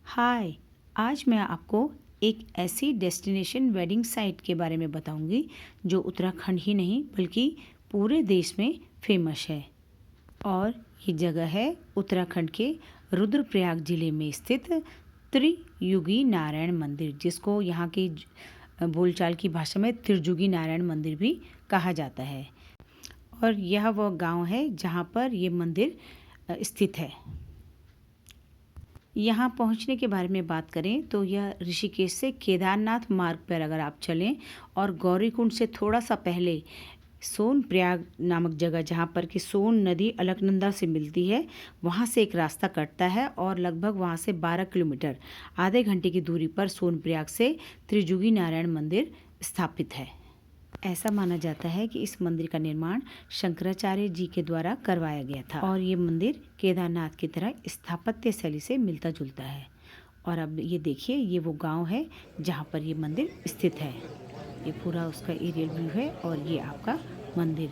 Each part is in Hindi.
हाय। आज मैं आपको एक ऐसी डेस्टिनेशन वेडिंग साइट के बारे में बताऊंगी जो उत्तराखंड ही नहीं बल्कि पूरे देश में फेमस है। और ये जगह है उत्तराखंड के रुद्रप्रयाग ज़िले में स्थित त्रियुगी नारायण मंदिर, जिसको यहाँ की बोलचाल की भाषा में त्रिजुगी नारायण मंदिर भी कहा जाता है। और यह वह गांव है जहाँ पर ये मंदिर स्थित है। यहाँ पहुँचने के बारे में बात करें तो यह ऋषिकेश से केदारनाथ मार्ग पर अगर आप चलें और गौरीकुंड से थोड़ा सा पहले सोनप्रयाग नामक जगह, जहाँ पर कि सोन नदी अलकनंदा से मिलती है, वहाँ से एक रास्ता कटता है और लगभग वहाँ से 12 किलोमीटर आधे घंटे की दूरी पर सोनप्रयाग से त्रिजुगी नारायण मंदिर स्थापित है। ऐसा माना जाता है कि इस मंदिर का निर्माण शंकराचार्य जी के द्वारा करवाया गया था और ये मंदिर केदारनाथ की तरह स्थापत्य शैली से मिलता जुलता है। और अब ये देखिए, ये वो गांव है जहाँ पर ये मंदिर स्थित है। ये पूरा उसका एरियल व्यू है और ये आपका मंदिर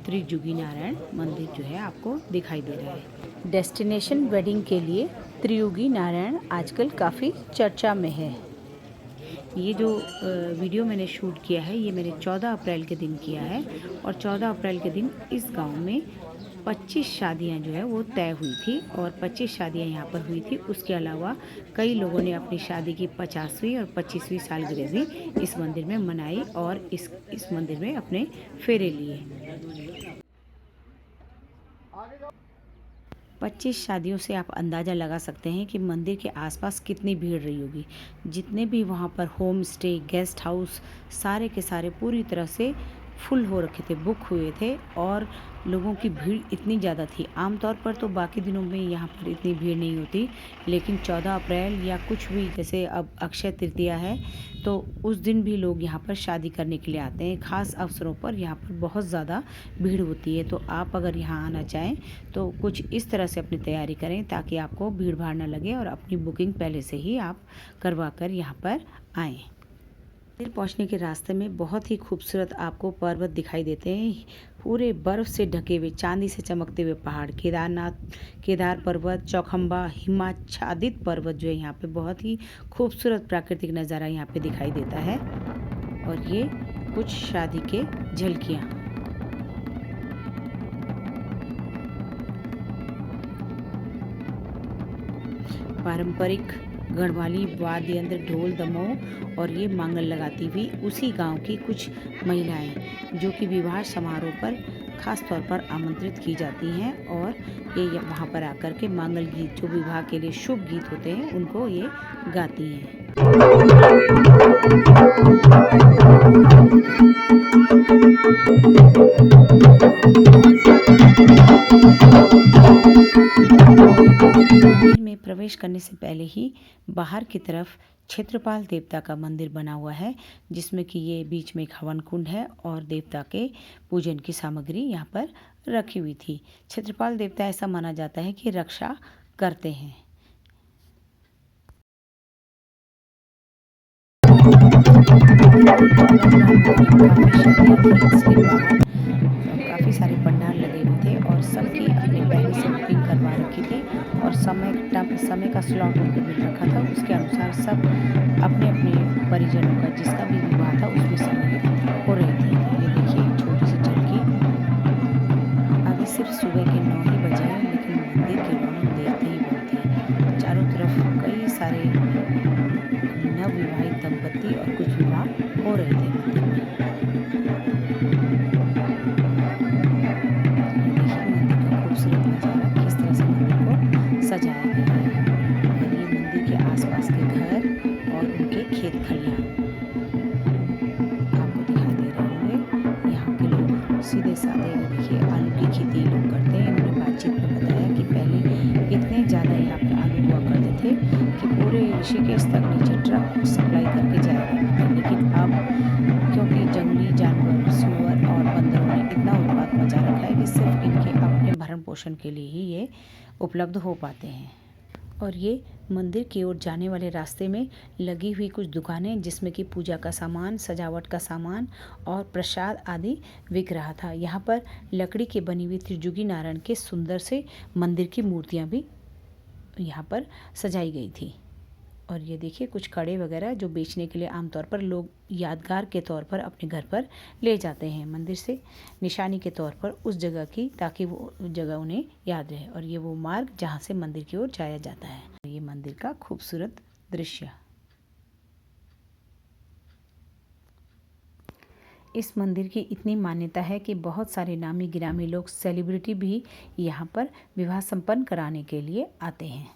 त्रिजुगी नारायण मंदिर जो है आपको दिखाई दे रहा है। डेस्टिनेशन वेडिंग के लिए त्रियुगी नारायण आजकल काफ़ी चर्चा में है। ये जो वीडियो मैंने शूट किया है ये मैंने 14 अप्रैल के दिन किया है और 14 अप्रैल के दिन इस गांव में 25 शादियां जो है वो तय हुई थी और 25 शादियां यहाँ पर हुई थी। उसके अलावा कई लोगों ने अपनी शादी की 50वीं और 25वीं सालगिरह भी इस मंदिर में मनाई और इस मंदिर में अपने फेरे लिए। 25 शादियों से आप अंदाज़ा लगा सकते हैं कि मंदिर के आसपास कितनी भीड़ रही होगी। जितने भी वहाँ पर होम स्टे, गेस्ट हाउस, सारे के सारे पूरी तरह से फुल हो रखे थे, बुक हुए थे और लोगों की भीड़ इतनी ज़्यादा थी। आमतौर पर तो बाकी दिनों में यहाँ पर इतनी भीड़ नहीं होती, लेकिन 14 अप्रैल या कुछ भी, जैसे अब अक्षय तृतीया है तो उस दिन भी लोग यहाँ पर शादी करने के लिए आते हैं। ख़ास अवसरों पर यहाँ पर बहुत ज़्यादा भीड़ होती है। तो आप अगर यहाँ आना चाहें तो कुछ इस तरह से अपनी तैयारी करें ताकि आपको भीड़ भाड़ ना लगे और अपनी बुकिंग पहले से ही आप करवा कर यहाँ पर आएँ। मंदिर पहुंचने के रास्ते में बहुत ही खूबसूरत आपको पर्वत दिखाई देते हैं। पूरे बर्फ से ढके हुए, चांदी से चमकते हुए पहाड़, केदार पर्वत, चौखंबा, हिमाच्छादित पर्वत जो है यहाँ पे बहुत ही खूबसूरत प्राकृतिक नज़ारा यहाँ पे दिखाई देता है। और ये कुछ शादी के झलकियाँ। पारंपरिक गढ़वाली वाद्य यंत्र, ढोल, दमोह और ये मांगल लगाती हुई उसी गांव की कुछ महिलाएं जो कि विवाह समारोह पर खास तौर पर आमंत्रित की जाती हैं और ये वहां पर आकर के मांगल गीत, जो विवाह के लिए शुभ गीत होते हैं, उनको ये गाती हैं। मंदिर में प्रवेश करने से पहले ही बाहर की तरफ क्षेत्रपाल देवता का मंदिर बना हुआ है, जिसमें कि ये बीच में एक हवन कुंड है और देवता के पूजन की सामग्री यहाँ पर रखी हुई थी। क्षेत्रपाल देवता ऐसा माना जाता है कि रक्षा करते हैं। काफ़ी सारे पंडाल लगे हुए थे और सबकी अपने पहले से बुकिंग करवा रखी थी और समय का स्लॉट उनको मिल रखा था। उसके अनुसार सब अपने अपने परिजनों का, जिसका भी विवाह था, उसमें सम्मिलित हो रहे थे। ये देखिए एक छोटी सी झलकी। अभी सिर्फ सुबह के 9 ही बजे हैं, लेकिन मंदिर की रौनक देखते ही बनती है। चारों तरफ कई सारे नवविवाहित दंपति और कुछ विवाह हो रहे थे मंदिर में। खूबसूरत नज़ारा, किस तरह से मंदिर को सजाया गया है और ये मंदिर के आसपास के घर और उनके खेत खलिहान आपको दिखाई दे रहे होंगे। यहाँ के लोग सीधे साधे, देखिए, आलू की खेती लोग करते हैं। इन्होंने बातचीत में बताया कि पहले इतने ज़्यादा यहाँ पर आलू हुआ करते थे कि पूरे ऋषिकेश तक नीचे ट्रक सप्लाई करके जाया करते थे, लेकिन अब क्योंकि जंगली जानवर, सुअर और बंदरों ने इतना उत्पात मचा रखा है कि सिर्फ इनके अपने भरण पोषण के लिए ही ये उपलब्ध हो पाते हैं। और ये मंदिर की ओर जाने वाले रास्ते में लगी हुई कुछ दुकानें, जिसमें कि पूजा का सामान, सजावट का सामान और प्रसाद आदि बिक रहा था। यहाँ पर लकड़ी की बनी हुई त्रिजुगी नारायण के सुंदर से मंदिर की मूर्तियाँ भी यहाँ पर सजाई गई थी। और ये देखिए कुछ कड़े वगैरह जो बेचने के लिए आमतौर पर लोग यादगार के तौर पर अपने घर पर ले जाते हैं मंदिर से, निशानी के तौर पर उस जगह की, ताकि वो जगह उन्हें याद रहे। और ये वो मार्ग जहाँ से मंदिर की ओर जाया जाता है। ये मंदिर का खूबसूरत दृश्य। इस मंदिर की इतनी मान्यता है कि बहुत सारे नामी गिरामी लोग, सेलिब्रिटी भी यहाँ पर विवाह संपन्न कराने के लिए आते हैं।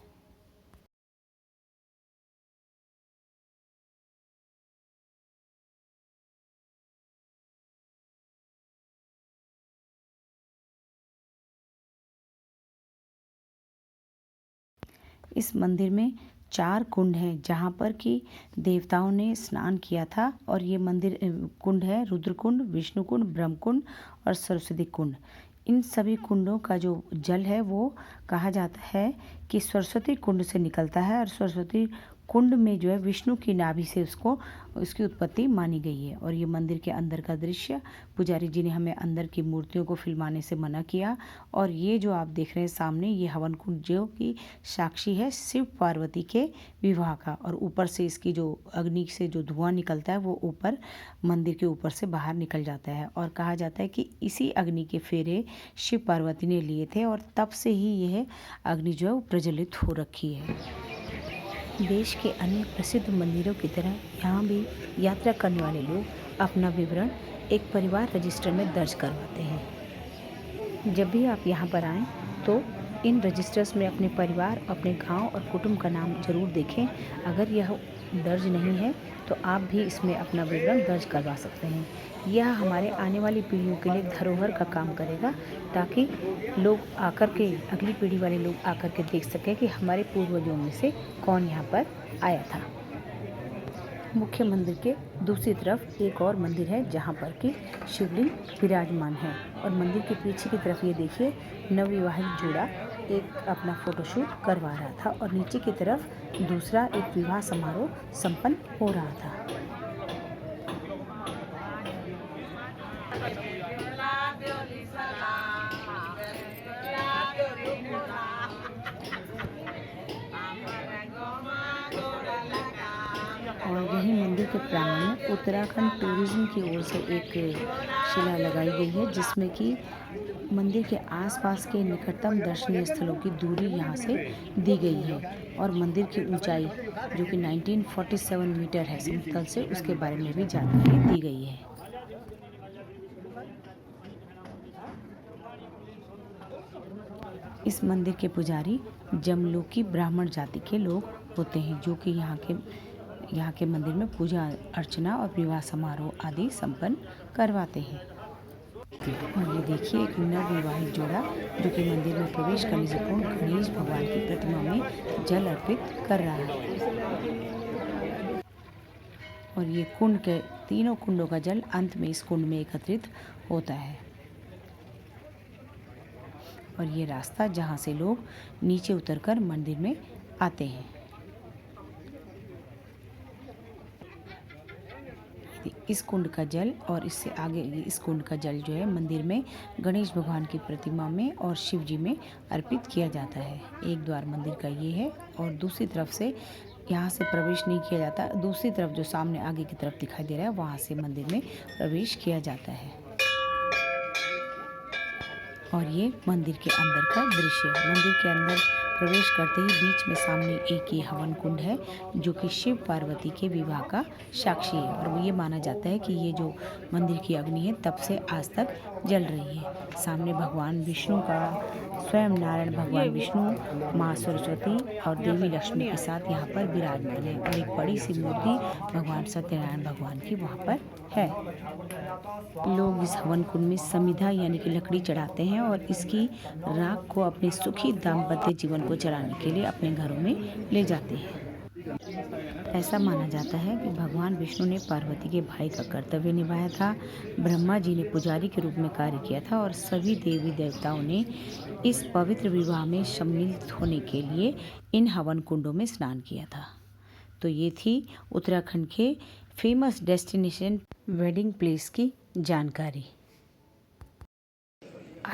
इस मंदिर में 4 कुंड हैं जहाँ पर कि देवताओं ने स्नान किया था। और ये मंदिर कुंड है रुद्र कुंड, विष्णु कुंड, ब्रह्म कुंड और सरस्वती कुंड। इन सभी कुंडों का जो जल है वो कहा जाता है कि सरस्वती कुंड से निकलता है। और सरस्वती कुंड में जो है विष्णु की नाभि से उसकी उत्पत्ति मानी गई है। और ये मंदिर के अंदर का दृश्य, पुजारी जी ने हमें अंदर की मूर्तियों को फिल्माने से मना किया। और ये जो आप देख रहे हैं सामने, ये हवन कुंड जो कि साक्षी है शिव पार्वती के विवाह का। और ऊपर से इसकी जो अग्नि से जो धुआं निकलता है वो ऊपर मंदिर के ऊपर से बाहर निकल जाता है। और कहा जाता है कि इसी अग्नि के फेरे शिव पार्वती ने लिए थे और तब से ही यह अग्नि जो है वो प्रज्वलित हो रखी है। देश के अन्य प्रसिद्ध मंदिरों की तरह यहाँ भी यात्रा करने वाले लोग अपना विवरण एक परिवार रजिस्टर में दर्ज करवाते हैं। जब भी आप यहाँ पर आएँ तो इन रजिस्टर्स में अपने परिवार, अपने गांव और कुटुंब का नाम जरूर देखें। अगर यह दर्ज नहीं है तो आप भी इसमें अपना विवरण दर्ज करवा सकते हैं। यह हमारे आने वाली पीढ़ियों के लिए धरोहर का काम करेगा, ताकि लोग आकर के, अगली पीढ़ी वाले लोग आकर के देख सकें कि हमारे पूर्वजों में से कौन यहाँ पर आया था। मुख्य मंदिर के दूसरी तरफ एक और मंदिर है जहाँ पर कि शिवलिंग विराजमान है। और मंदिर के पीछे की तरफ ये देखिए नवविवाहित जोड़ा एक अपना फोटोशूट करवा रहा था और नीचे की तरफ दूसरा एक विवाह समारोह संपन्न हो रहा था। और यही मंदिर के प्रांगण में उत्तराखंड टूरिज्म की ओर से एक शिला लगाई गई है, जिसमें कि मंदिर के आसपास के निकटतम दर्शनीय स्थलों की दूरी यहाँ से दी गई है। और मंदिर की ऊंचाई जो कि 1947 मीटर है समतल से, उसके बारे में भी जानकारी दी गई है। इस मंदिर के पुजारी जमलोकी ब्राह्मण जाति के लोग होते हैं, जो कि यहाँ के मंदिर में पूजा अर्चना और विवाह समारोह आदि संपन्न करवाते हैं। और ये देखिए एक नवविवाहित जोड़ा जो कि मंदिर में प्रवेश करने से पूर्व गणेश भगवान की प्रतिमा में जल अर्पित कर रहा है। और ये कुंड के तीनों कुंडों का जल अंत में इस कुंड में एकत्रित होता है। और ये रास्ता जहाँ से लोग नीचे उतरकर मंदिर में आते हैं। इस कुंड का जल और इससे आगे इस कुंड का जल जो है मंदिर में गणेश भगवान की प्रतिमा में और शिव जी में अर्पित किया जाता है। एक द्वार मंदिर का ये है और दूसरी तरफ से यहाँ से प्रवेश नहीं किया जाता। दूसरी तरफ जो सामने आगे की तरफ दिखाई दे रहा है वहाँ से मंदिर में प्रवेश किया जाता है। और ये मंदिर के अंदर का दृश्य है। मंदिर के अंदर प्रवेश करते ही बीच में सामने एक ये हवन कुंड है जो कि शिव पार्वती के विवाह का साक्षी है। और ये माना जाता है कि ये जो मंदिर की अग्नि है तब से आज तक जल रही है। सामने भगवान विष्णु का, स्वयं नारायण भगवान विष्णु, माँ सरस्वती और देवी लक्ष्मी के साथ यहाँ पर विराजमान है। और एक बड़ी सी मूर्ति भगवान सत्यनारायण भगवान की वहाँ पर है। लोग इस हवन कुंड में समिधा यानी कि लकड़ी चढ़ाते हैं और इसकी राख को अपने सुखी दाम्पत्य जीवन को चलाने के लिए अपने घरों में ले जाते हैं। ऐसा माना जाता है कि भगवान विष्णु ने पार्वती के भाई का कर्तव्य निभाया था, ब्रह्मा जी ने पुजारी के रूप में कार्य किया था और सभी देवी देवताओं ने इस पवित्र विवाह में सम्मिलित होने के लिए इन हवन कुंडों में स्नान किया था। तो ये थी उत्तराखंड के फेमस डेस्टिनेशन वेडिंग प्लेस की जानकारी।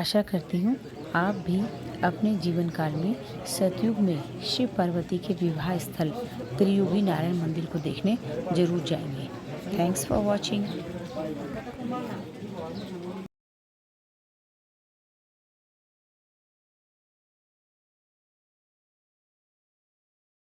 आशा करती हूँ आप भी अपने जीवन काल में सतयुग में शिव पार्वती के विवाह स्थल त्रियुगी नारायण मंदिर को देखने जरूर जाएंगे। Thanks for watching.